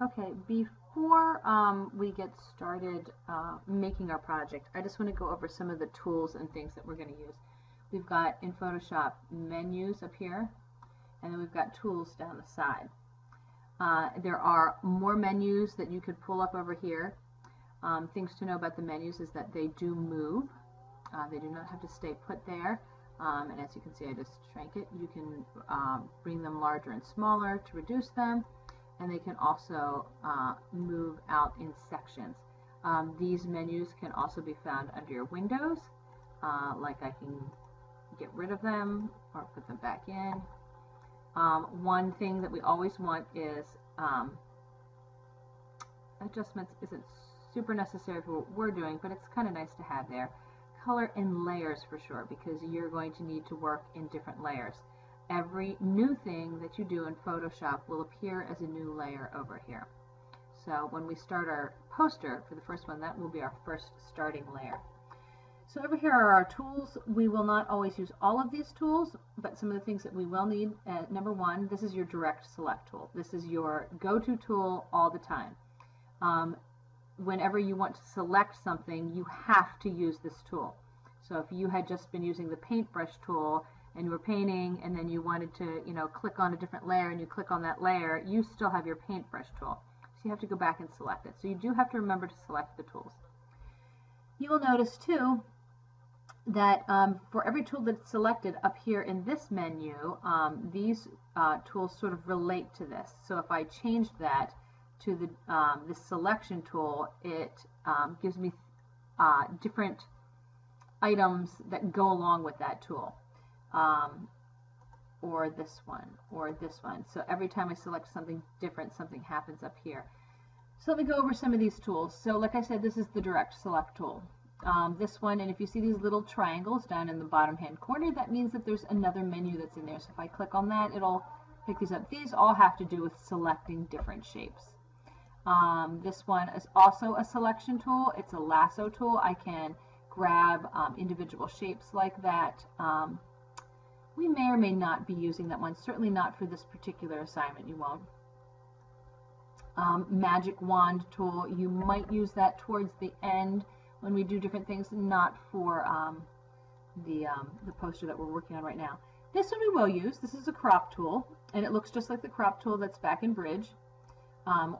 Okay, before we get started making our project, I just want to go over some of the tools and things that we're going to use. We've got in Photoshop menus up here, and then we've got tools down the side. There are more menus that you could pull up over here. Things to know about the menus is that they do move. They do not have to stay put there. And as you can see, I just shrank it. You can bring them larger and smaller to reduce them. And they can also move out in sections. These menus can also be found under your windows, like I can get rid of them or put them back in. One thing that we always want is adjustments isn't super necessary for what we're doing, but it's kind of nice to have there. Color in layers for sure, because you're going to need to work in different layers. Every new thing that you do in Photoshop will appear as a new layer over here. So when we start our poster for the first one, that will be our first starting layer. So over here are our tools. We will not always use all of these tools, but some of the things that we will need. Number one, this is your direct select tool. This is your go-to tool all the time. Whenever you want to select something, you have to use this tool. So if you had just been using the paintbrush tool and you were painting and then you wanted to, click on a different layer and you click on that layer, you still have your paintbrush tool. So you have to go back and select it. So you do have to remember to select the tools. You will notice too that for every tool that's selected up here in this menu, these tools sort of relate to this. So if I change that to the selection tool, it gives me different items that go along with that tool, or this one, or this one. So every time I select something different, something happens up here. So let me go over some of these tools. So like I said, this is the direct select tool. This one, and if you see these little triangles down in the bottom hand corner, that means that there's another menu that's in there. So if I click on that, it'll pick these up. These all have to do with selecting different shapes. This one is also a selection tool. It's a lasso tool. I can grab individual shapes like that. We may or may not be using that one. Certainly not for this particular assignment. You won't. Magic wand tool. You might use that towards the end when we do different things, not for the poster that we're working on right now. This one we will use. This is a crop tool, and it looks just like the crop tool that's back in Bridge.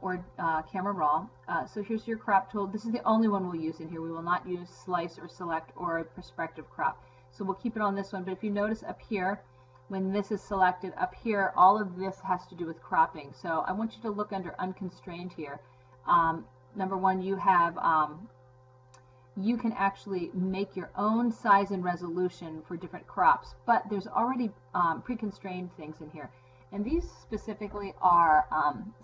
Or Camera Raw. So here's your crop tool. This is the only one we'll use in here. We will not use slice or select or perspective crop. So we'll keep it on this one. But if you notice up here, when this is selected up here, all of this has to do with cropping. So I want you to look under unconstrained here. Number one, you have you can actually make your own size and resolution for different crops, but there's already pre-constrained things in here. And these specifically are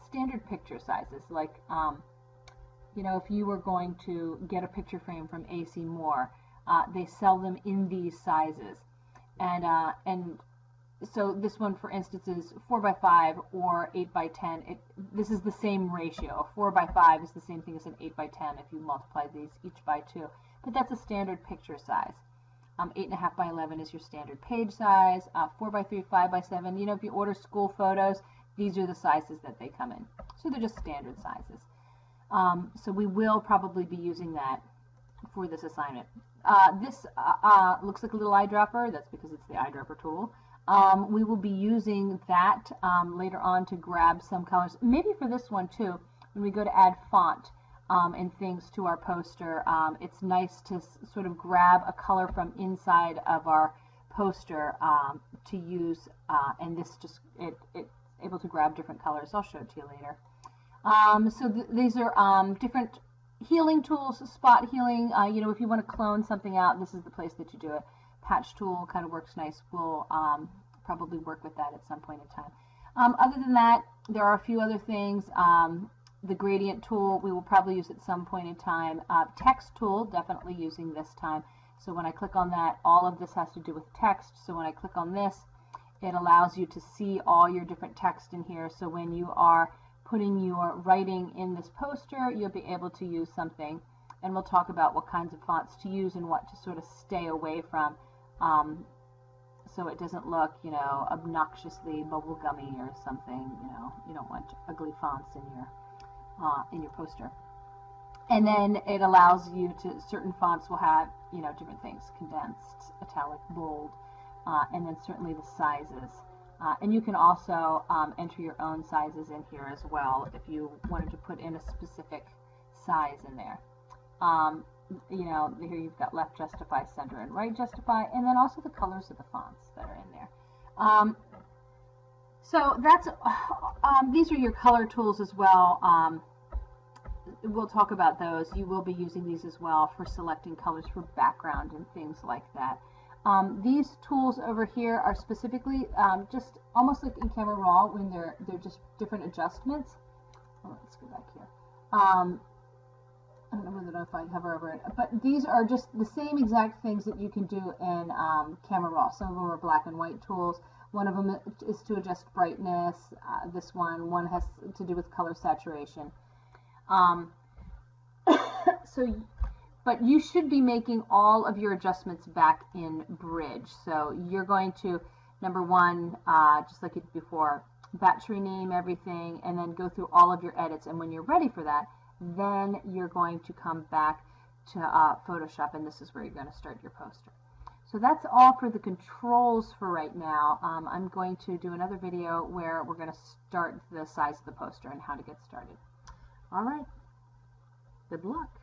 standard picture sizes, like, if you were going to get a picture frame from AC Moore, they sell them in these sizes. And so this one, for instance, is 4x5 or 8x10. This is the same ratio. A 4x5 is the same thing as an 8x10 if you multiply these each by 2. But that's a standard picture size. 8.5 by 11 is your standard page size. 4 by 3, 5 by 7. If you order school photos, these are the sizes that they come in. So they're just standard sizes. So we will probably be using that for this assignment. This looks like a little eyedropper. That's because it's the eyedropper tool. We will be using that later on to grab some colors. Maybe for this one too, when we go to add font. And things to our poster, it's nice to sort of grab a color from inside of our poster to use, and this just it's able to grab different colors. I'll show it to you later. So these are different healing tools, spot healing. If you want to clone something out, this is the place that you do it. Patch tool kind of works nice. We'll probably work with that at some point in time. Other than that, there are a few other things. The gradient tool we will probably use at some point in time. Text tool, definitely using this time. So when I click on that, all of this has to do with text. So when I click on this, it allows you to see all your different text in here. So when you are putting your writing in this poster, you'll be able to use something. And we'll talk about what kinds of fonts to use and what to sort of stay away from, so it doesn't look, obnoxiously bubblegummy or something. You don't want ugly fonts in your in your poster. And then it allows you to, certain fonts will have, you know, different things, condensed, italic, bold, and then certainly the sizes. And you can also enter your own sizes in here as well if you wanted to put in a specific size in there. You know, here you've got left justify, center, and right justify, and then also the colors of the fonts that are in there. So that's these are your color tools as well. We'll talk about those. You will be using these as well for selecting colors for background and things like that. These tools over here are specifically just almost like in Camera Raw when they're just different adjustments. Oh, let's go back here. I don't know whether if I hover over it, but these are just the same exact things that you can do in Camera Raw. Some of them are black and white tools. One of them is to adjust brightness. This one has to do with color saturation. But you should be making all of your adjustments back in Bridge. So you're going to, number one, just like you did before, batch rename everything and then go through all of your edits. And when you're ready for that, then you're going to come back to Photoshop, and this is where you're going to start your poster. So that's all for the controls for right now. I'm going to do another video where we're going to start the size of the poster and how to get started. All right. Good luck.